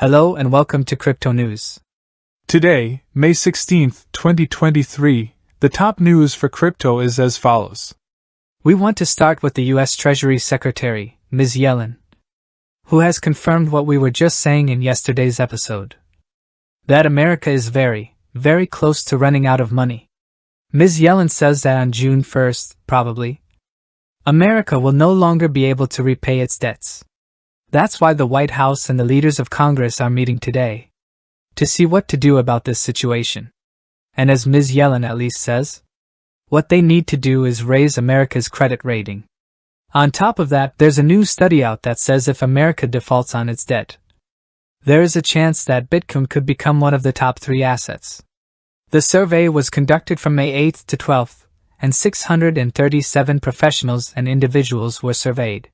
Hello and welcome to Cryptonews. Today, May 16, 2023, the top news for crypto is as follows. We want to start with the U.S. Treasury Secretary, Ms. Yellen, who has confirmed what we were just saying in yesterday's episode. That America is very, very close to running out of money. Ms. Yellen says that on June 1st, probably, America will no longer be able to repay its debts. That's why the White House and the leaders of Congress are meeting today, to see what to do about this situation. And as Ms. Yellen at least says, what they need to do is raise America's credit rating. On top of that, there's a new study out that says if America defaults on its debt, there is a chance that Bitcoin could become one of the top 3 assets. The survey was conducted from May 8th to 12th, and 637 professionals and individuals were surveyed.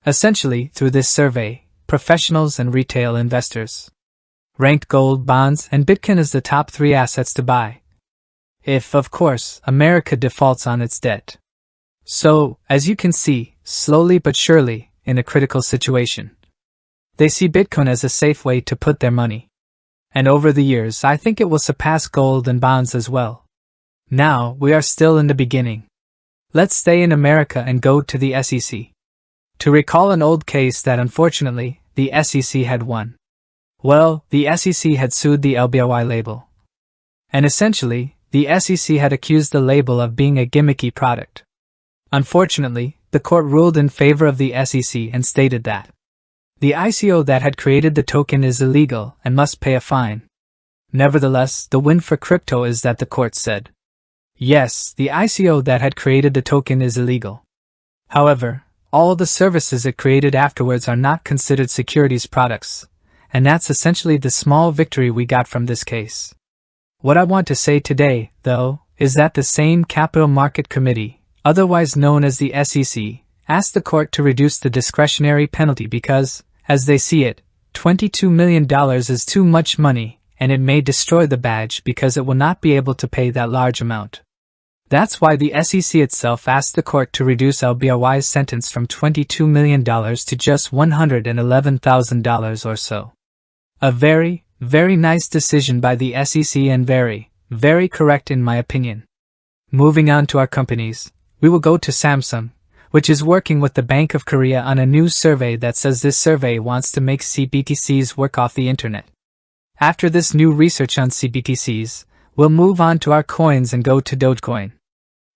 Essentially, through this survey, professionals and retail investors ranked gold, bonds, and Bitcoin as the top 3 assets to buy, if, of course, America defaults on its debt. So, as you can see, slowly but surely, in a critical situation, they see Bitcoin as a safe way to put their money. And over the years, I think it will surpass gold and bonds as well. Now, we are still in the beginning. Let's stay in America and go to the SEC. To recall an old case that unfortunately, the SEC had won. Well, the SEC had sued the LBRY label. And essentially, the SEC had accused the label of being a gimmicky product. Unfortunately, the court ruled in favor of the SEC and stated that the ICO that had created the token is illegal and must pay a fine. Nevertheless, the win for crypto is that the court said, yes, the ICO that had created the token is illegal. However, all the services it created afterwards are not considered securities products, and that's essentially the small victory we got from this case. What I want to say today, though, is that the same Capital Market Committee, otherwise known as the SEC, asked the court to reduce the discretionary penalty because, as they see it, $22 million is too much money, and it may destroy the badge because it will not be able to pay that large amount. That's why the SEC itself asked the court to reduce LBRY's sentence from $22 million to just $111,000 or so. A very, very nice decision by the SEC and very, very correct in my opinion. Moving on to our companies, we will go to Samsung, which is working with the Bank of Korea on a new survey that says this survey wants to make CBDCs work off the internet. After this new research on CBDCs, we'll move on to our coins and go to Dogecoin.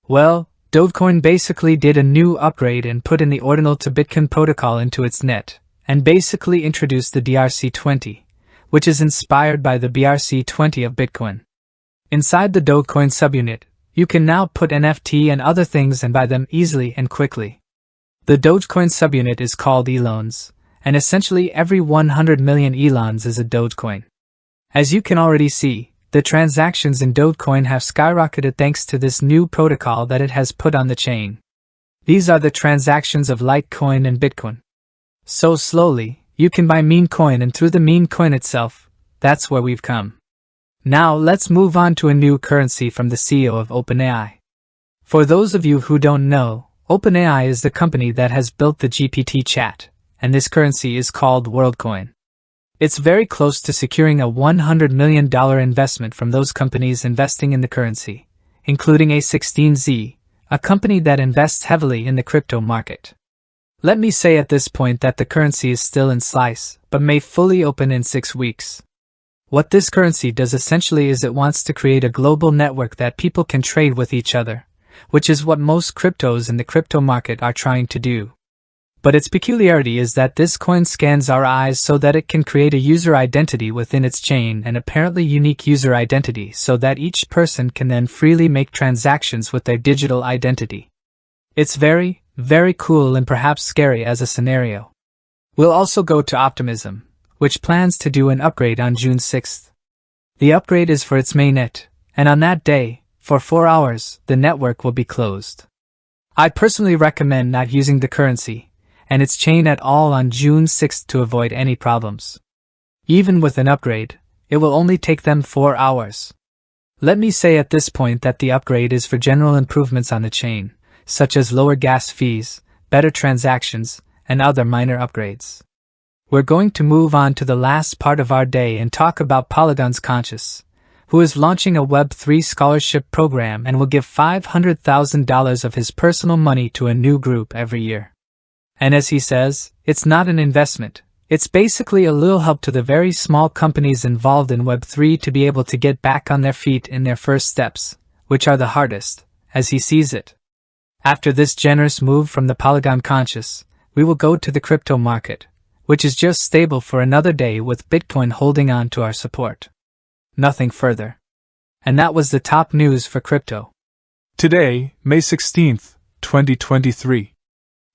Well, Dogecoin basically did a new upgrade and put in the ordinal to Bitcoin protocol into its net, and basically introduced the DRC-20, which is inspired by the BRC-20 of Bitcoin. Inside the Dogecoin subunit, you can now put NFT and other things and buy them easily and quickly. The Dogecoin subunit is called Elons, and essentially every 100 million Elons is a Dogecoin. As you can already see, the transactions in Dogecoin have skyrocketed thanks to this new protocol that it has put on the chain. These are the transactions of Litecoin and Bitcoin. So slowly, you can buy meme coin, and through the meme coin itself, that's where we've come. Now let's move on to a new currency from the CEO of OpenAI. For those of you who don't know, OpenAI is the company that has built the GPT chat, and this currency is called WorldCoin. It's very close to securing a $100 million investment from those companies investing in the currency, including A16Z, a company that invests heavily in the crypto market. Let me say at this point that the currency is still in slice, but may fully open in 6 weeks. What this currency does essentially is it wants to create a global network that people can trade with each other, which is what most cryptos in the crypto market are trying to do. But its peculiarity is that this coin scans our eyes so that it can create a user identity within its chain, an apparently unique user identity, so that each person can then freely make transactions with their digital identity. It's very, very cool and perhaps scary as a scenario. We'll also go to Optimism, which plans to do an upgrade on June 6th. The upgrade is for its mainnet, and on that day, for 4 hours, the network will be closed. I personally recommend not using the currency and its chain at all on June 6th to avoid any problems. Even with an upgrade, it will only take them 4 hours. Let me say at this point that the upgrade is for general improvements on the chain, such as lower gas fees, better transactions, and other minor upgrades. We're going to move on to the last part of our day and talk about Polygon's Conscious, who is launching a Web3 scholarship program and will give $500,000 of his personal money to a new group every year. And as he says, it's not an investment. It's basically a little help to the very small companies involved in Web3 to be able to get back on their feet in their first steps, which are the hardest, as he sees it. After this generous move from the Polygon Conscious, we will go to the crypto market, which is just stable for another day with Bitcoin holding on to our support. Nothing further. And that was the top news for crypto. Today, May 16th, 2023.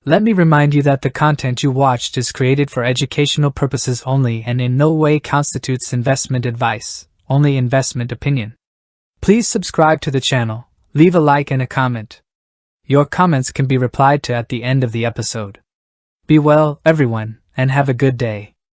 Let me remind you that the content you watched is created for educational purposes only and in no way constitutes investment advice, only investment opinion. Please subscribe to the channel, leave a like and a comment. Your comments can be replied to at the end of the episode. Be well, everyone, and have a good day.